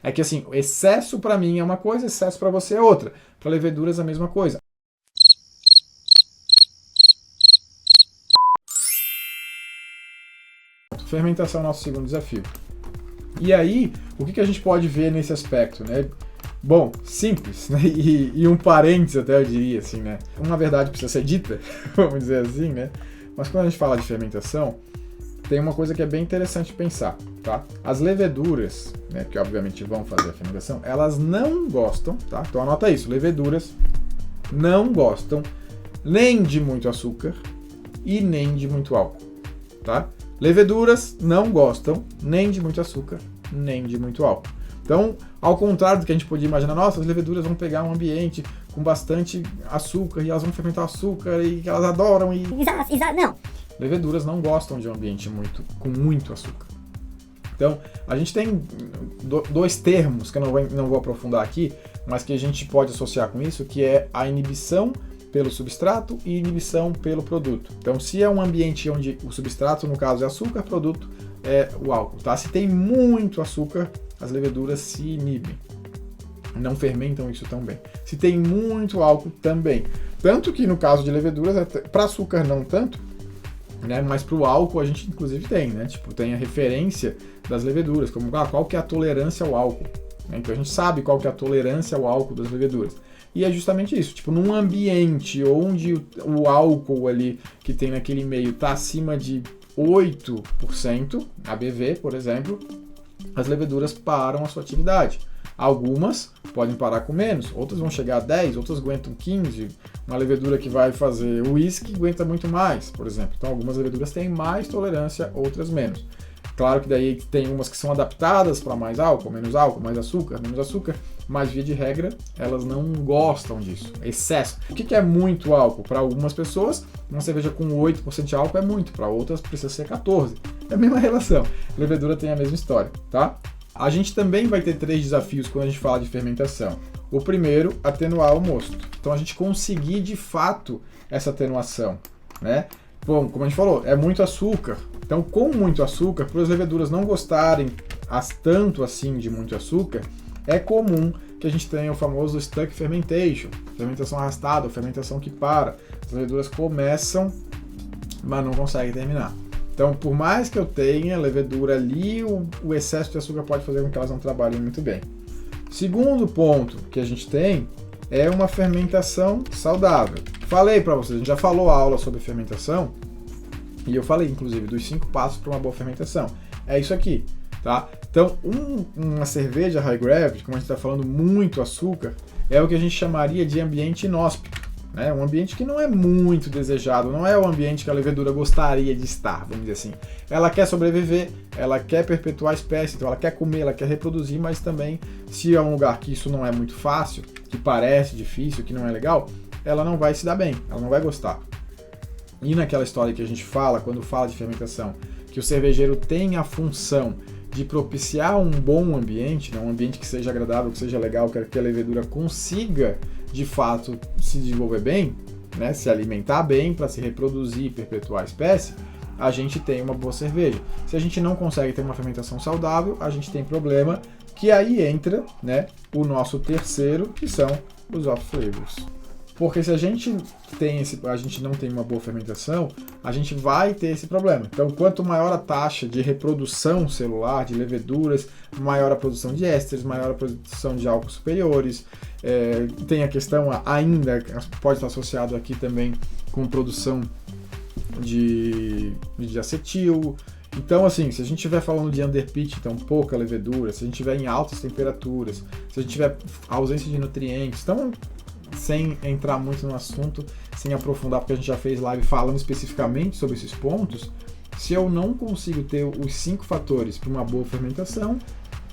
É que assim, excesso para mim é uma coisa, excesso para você é outra. Para leveduras a mesma coisa. Fermentação é o nosso segundo desafio. E aí, o que a gente pode ver nesse aspecto, né? Bom, simples, né? E um parênteses até eu diria assim, né? Uma verdade precisa ser dita, vamos dizer assim, né? Mas quando a gente fala de fermentação, tem uma coisa que é bem interessante pensar, tá? As leveduras, né, que obviamente vão fazer a fermentação, elas não gostam, tá? Então anota isso, leveduras não gostam nem de muito açúcar e nem de muito álcool, tá? Leveduras não gostam nem de muito açúcar, nem de muito álcool. Então, ao contrário do que a gente podia imaginar, nossa, as leveduras vão pegar um ambiente com bastante açúcar e elas vão fermentar açúcar e que elas adoram e... Não! Leveduras não gostam de um ambiente com muito açúcar. Então, a gente tem dois termos que eu não vou aprofundar aqui, mas que a gente pode associar com isso, que é a inibição pelo substrato e inibição pelo produto. Então, se é um ambiente onde o substrato, no caso, é açúcar, produto é o álcool, tá? Se tem muito açúcar, as leveduras se inibem. Não fermentam isso tão bem. Se tem muito álcool, também. Tanto que, no caso de leveduras, para açúcar não tanto, né? Mas para o álcool a gente, inclusive, tem, né? Tipo, tem a referência das leveduras, como qual que é a tolerância ao álcool. Né? Então, a gente sabe qual que é a tolerância ao álcool das leveduras. E é justamente isso, tipo, num ambiente onde o álcool ali que tem naquele meio está acima de 8%, ABV, por exemplo, as leveduras param a sua atividade. Algumas podem parar com menos, outras vão chegar a 10, outras aguentam 15. Uma levedura que vai fazer uísque aguenta muito mais, por exemplo. Então, algumas leveduras têm mais tolerância, outras menos. Claro que daí tem umas que são adaptadas para mais álcool, menos açúcar, menos açúcar, mas via de regra elas não gostam disso, excesso. O que é muito álcool? Para algumas pessoas, uma cerveja com 8% de álcool é muito, para outras precisa ser 14%. É a mesma relação, a levedura tem a mesma história, tá? A gente também vai ter 3 desafios quando a gente fala de fermentação. O primeiro, atenuar o mosto. Então a gente conseguir de fato essa atenuação, né? Bom, como a gente falou, é muito açúcar. Então, com muito açúcar, para as leveduras não gostarem tanto assim de muito açúcar, é comum que a gente tenha o famoso stuck fermentation, fermentação arrastada, fermentação que para. As leveduras começam, mas não conseguem terminar. Então, por mais que eu tenha levedura ali, o excesso de açúcar pode fazer com que elas não trabalhem muito bem. Segundo ponto que a gente tem é uma fermentação saudável. Falei para vocês, a gente já falou a aula sobre fermentação, e eu falei, inclusive, dos 5 passos para uma boa fermentação. É isso aqui, tá? Então, uma cerveja high gravity, como a gente está falando, muito açúcar, é o que a gente chamaria de ambiente inóspito, né? Um ambiente que não é muito desejado, não é o ambiente que a levedura gostaria de estar, vamos dizer assim. Ela quer sobreviver, ela quer perpetuar a espécie, então ela quer comer, ela quer reproduzir, mas também, se é um lugar que isso não é muito fácil, que parece difícil, que não é legal, ela não vai se dar bem, ela não vai gostar. E naquela história que a gente fala, quando fala de fermentação, que o cervejeiro tem a função de propiciar um bom ambiente, né? Um ambiente que seja agradável, que seja legal, que a levedura consiga, de fato, se desenvolver bem, né? Se alimentar bem para se reproduzir e perpetuar a espécie, a gente tem uma boa cerveja. Se a gente não consegue ter uma fermentação saudável, a gente tem problema, que aí entra, né, o nosso terceiro, que são os off-flavors. Porque se a gente não tem uma boa fermentação, a gente vai ter esse problema. Então, quanto maior a taxa de reprodução celular, de leveduras, maior a produção de ésteres, maior a produção de álcools superiores. Tem a questão ainda, pode estar associado aqui também com produção de acetil. Então, assim, se a gente estiver falando de underpitch, então pouca levedura, se a gente estiver em altas temperaturas, se a gente tiver ausência de nutrientes, então, sem entrar muito no assunto, sem aprofundar, porque a gente já fez live falando especificamente sobre esses pontos, se eu não consigo ter os 5 fatores para uma boa fermentação,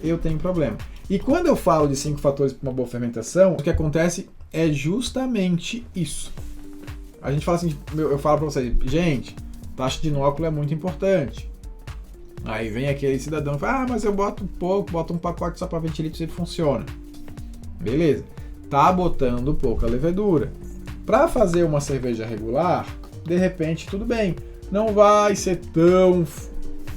eu tenho problema. E quando eu falo de 5 fatores para uma boa fermentação, o que acontece é justamente isso. A gente fala assim, eu falo para vocês, gente, taxa de inóculo é muito importante. Aí vem aquele cidadão e fala, mas eu boto pouco, boto um pacote só para 20 litros e funciona. Beleza. Tá botando pouca levedura. Para fazer uma cerveja regular, de repente tudo bem. Não vai ser tão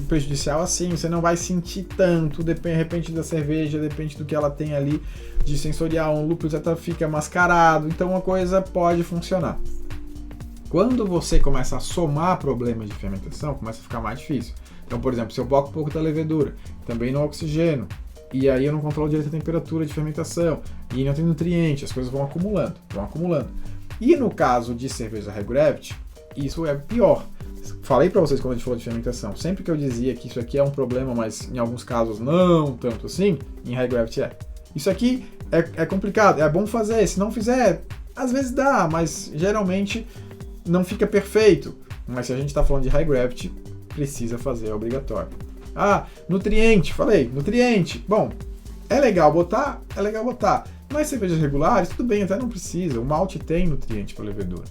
prejudicial assim, você não vai sentir tanto, de repente da cerveja, depende do que ela tem ali de sensorial, um lúpulo já fica mascarado, então uma coisa pode funcionar. Quando você começa a somar problemas de fermentação, começa a ficar mais difícil. Então, por exemplo, se eu boto um pouco da levedura, também no oxigênio, e aí eu não controlo direito a temperatura de fermentação, e não tem nutriente, as coisas vão acumulando, vão acumulando. E no caso de cerveja High Gravity, isso é pior. Falei para vocês quando a gente falou de fermentação, sempre que eu dizia que isso aqui é um problema, mas em alguns casos não tanto assim, em High Gravity é. Isso aqui é complicado, é bom fazer, se não fizer, às vezes dá, mas geralmente não fica perfeito. Mas se a gente está falando de High Gravity, precisa fazer, é obrigatório. Ah, nutriente, falei, nutriente. Bom, é legal botar, mas cervejas regulares, tudo bem, até não precisa. O malte tem nutriente para levedura,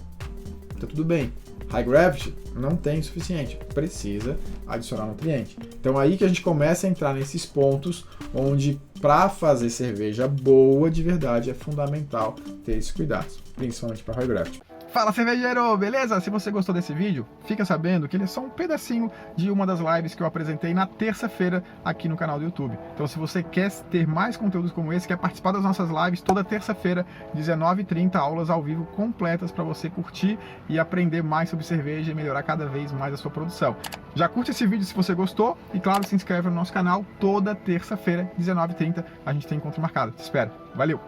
tá tudo bem. High Gravity não tem o suficiente, precisa adicionar nutriente. Então aí que a gente começa a entrar nesses pontos onde para fazer cerveja boa de verdade é fundamental ter esses cuidados, principalmente para High Gravity. Fala, cervejeiro, beleza? Se você gostou desse vídeo, fica sabendo que ele é só um pedacinho de uma das lives que eu apresentei na terça-feira aqui no canal do YouTube. Então, se você quer ter mais conteúdos como esse, quer participar das nossas lives toda terça-feira, 19h30, aulas ao vivo completas para você curtir e aprender mais sobre cerveja e melhorar cada vez mais a sua produção. Já curte esse vídeo se você gostou e, claro, se inscreve no nosso canal toda terça-feira, 19h30, a gente tem encontro marcado. Te espero. Valeu!